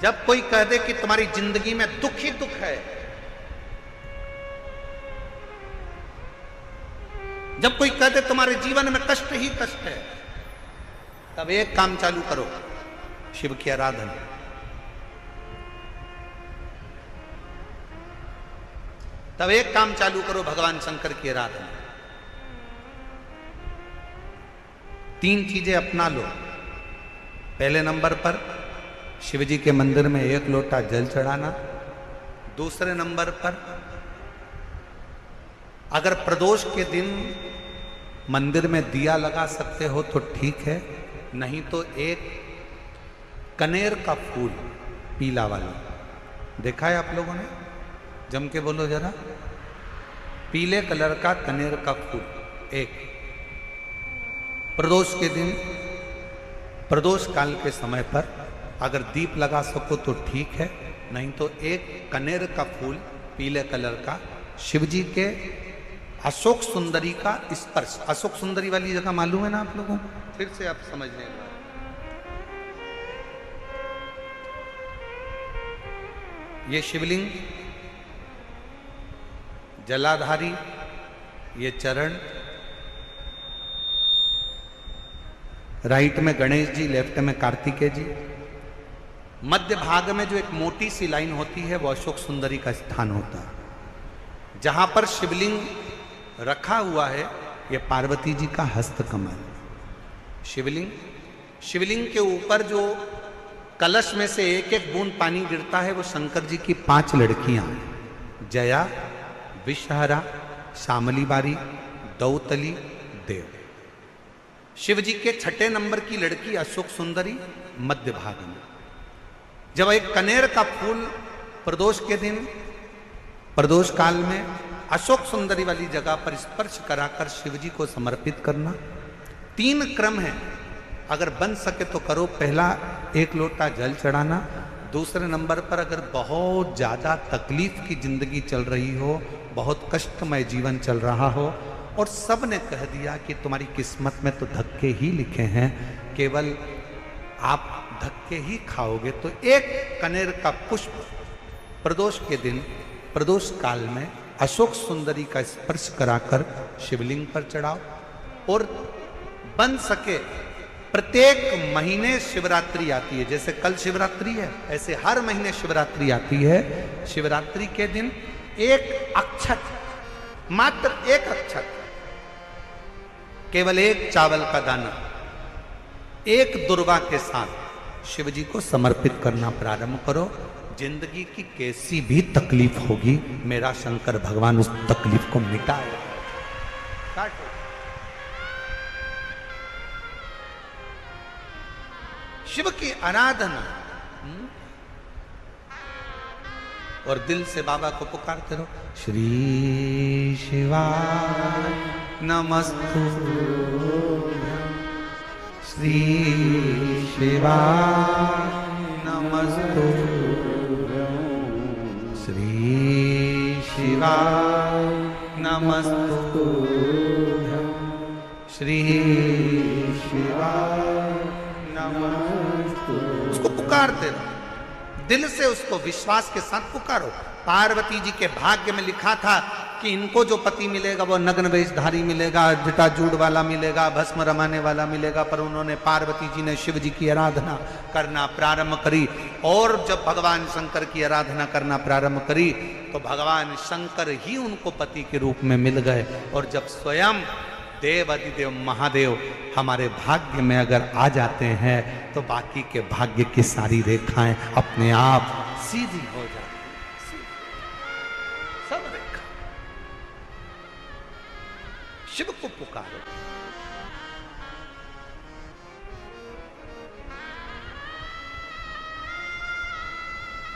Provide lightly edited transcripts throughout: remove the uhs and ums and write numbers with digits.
जब कोई कह दे कि तुम्हारी जिंदगी में दुख ही दुख है, जब कोई कह दे तुम्हारे जीवन में कष्ट ही कष्ट है, तब एक काम चालू करो, शिव की आराधना। तब एक काम चालू करो, भगवान शंकर की आराधना। 3 चीजें अपना लो। पहले नंबर पर शिव जी के मंदिर में 1 लोटा जल चढ़ाना। दूसरे नंबर पर अगर प्रदोष के दिन मंदिर में दिया लगा सकते हो तो ठीक है, नहीं तो एक कनेर का फूल पीला वाला, देखा है आप लोगों ने? जम के बोलो जरा। पीले कलर का कनेर का फूल एक, प्रदोष के दिन, प्रदोष काल के समय पर अगर दीप लगा सको तो ठीक है, नहीं तो एक कनेर का फूल पीले कलर का, शिव जी के अशोक सुंदरी का स्पर्श। अशोक सुंदरी वाली जगह मालूम है ना आप लोगों को? फिर से आप समझ लें। ये शिवलिंग, जलाधारी, ये चरण, राइट में गणेश जी, लेफ्ट में कार्तिकेय जी, मध्य भाग में जो एक मोटी सी लाइन होती है वो अशोक सुंदरी का स्थान होता है। जहां पर शिवलिंग रखा हुआ है ये पार्वती जी का हस्तकमल। शिवलिंग के ऊपर जो कलश में से एक एक बूंद पानी गिरता है वो शंकर जी की 5 लड़कियां, जया, विषहरा, शामली बारी, दौतली, देव। शिव जी के 6ठे नंबर की लड़की अशोक सुंदरी मध्य भाग में। जब एक कनेर का फूल प्रदोष के दिन, प्रदोष काल में अशोक सुंदरी वाली जगह पर स्पर्श कराकर शिव जी को समर्पित करना। 3 क्रम है, अगर बन सके तो करो। पहला 1 लोटा जल चढ़ाना। दूसरे नंबर पर अगर बहुत ज्यादा तकलीफ की जिंदगी चल रही हो, बहुत कष्टमय जीवन चल रहा हो और सब ने कह दिया कि तुम्हारी किस्मत में तो धक्के ही लिखे हैं, केवल आप धक्के ही खाओगे, तो एक कनेर का पुष्प प्रदोष के दिन, प्रदोष काल में अशोक सुंदरी का स्पर्श कराकर शिवलिंग पर चढ़ाओ। और बन सके प्रत्येक महीने शिवरात्रि आती है, जैसे कल शिवरात्रि है ऐसे हर महीने शिवरात्रि आती है। शिवरात्रि के दिन 1 अक्षत, मात्र 1 अक्षत, केवल 1 चावल का दाना, 1 दुर्वा के साथ शिव जी को समर्पित करना प्रारंभ करो। जिंदगी की कैसी भी तकलीफ होगी, मेरा शंकर भगवान उस तकलीफ को मिटाएगा। शिव की आराधना और दिल से बाबा को पुकारते रहो। श्री शिवाय नमस्तु, श्री शिवाय नमस्तु, श्री शिवाय नमस्तु, श्री शिवाय नमस्तु। उसको पुकारते रहो, दिल से उसको विश्वास के साथ पुकारो। पार्वती जी के भाग्य में लिखा था कि इनको जो पति मिलेगा वो नग्न वेशधारी मिलेगा, जटाजूड़ वाला मिलेगा, भस्म रमाने वाला मिलेगा, पर उन्होंने, पार्वती जी ने शिव जी की आराधना करना प्रारंभ करी। और जब भगवान शंकर की आराधना करना प्रारंभ करी तो भगवान शंकर ही उनको पति के रूप में मिल गए। और जब स्वयं देव अधिदेव महादेव हमारे भाग्य में अगर आ जाते हैं तो बाकी के भाग्य की सारी रेखाएं अपने आप सीधी हो जाती हैं। सब रेखा शिव को पुकारो।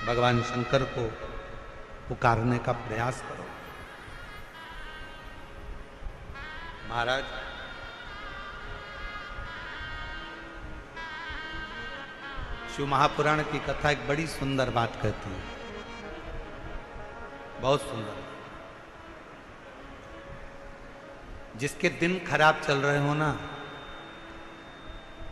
भगवान शंकर को पुकारने का प्रयास करो। महाराज, शिव महापुराण की कथा एक बड़ी सुंदर बात कहती है, बहुत सुंदर। जिसके दिन खराब चल रहे हो ना,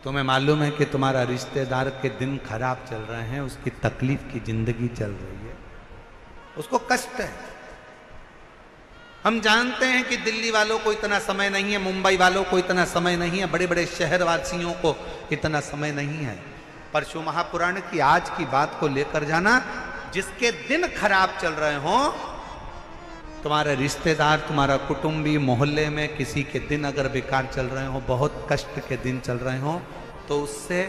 तुम्हें मालूम है कि तुम्हारा रिश्तेदार के दिन खराब चल रहे हैं, उसकी तकलीफ की जिंदगी चल रही है, उसको कष्ट है। हम जानते हैं कि दिल्ली वालों को इतना समय नहीं है, मुंबई वालों को इतना समय नहीं है, बड़े बड़े शहर वासियों को इतना समय नहीं है, पर शिव महापुराण की आज की बात को लेकर जाना। जिसके दिन खराब चल रहे हो, तुम्हारे रिश्तेदार, तुम्हारा कुटुंबी, मोहल्ले में किसी के दिन अगर बेकार चल रहे हो, बहुत कष्ट के दिन चल रहे हो, तो उससे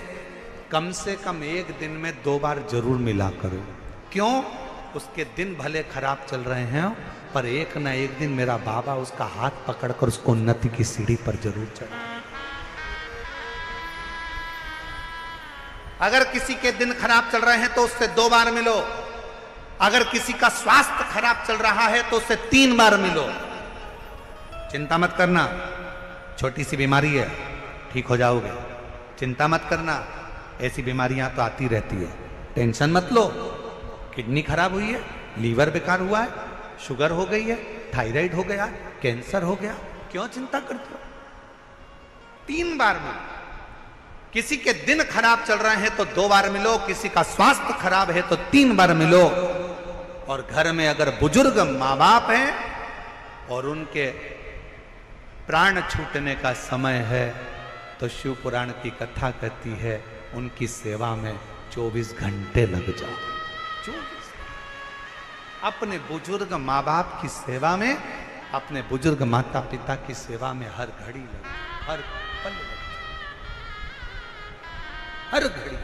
कम से कम एक दिन में 2 बार जरूर मिला करो। क्यों? उसके दिन भले खराब चल रहे हैं, पर एक ना एक दिन मेरा बाबा उसका हाथ पकड़कर उसको उन्नति की सीढ़ी पर जरूर चढ़ा। अगर किसी के दिन खराब चल रहे हैं तो उससे 2 बार मिलो। अगर किसी का स्वास्थ्य खराब चल रहा है तो उससे 3 बार मिलो। चिंता मत करना, छोटी सी बीमारी है, ठीक हो जाओगे। चिंता मत करना, ऐसी बीमारियां तो आती रहती है, टेंशन मत लो। किडनी खराब हुई है, लीवर बेकार हुआ है, शुगर हो गई है, थायराइड हो गया, कैंसर हो गया, क्यों चिंता करते हो? 3 बार मिलो। किसी के दिन खराब चल रहे हैं तो 2 बार मिलो, किसी का स्वास्थ्य खराब है तो 3 बार मिलो। और घर में अगर बुजुर्ग माँ बाप हैं और उनके प्राण छूटने का समय है तो शिव पुराण की कथा कहती है उनकी सेवा में 24 घंटे लग जाओ। 24 अपने बुजुर्ग माँ बाप की सेवा में, अपने बुजुर्ग माता पिता की सेवा में हर घड़ी लगे, हर पल लगे, हर घड़ी।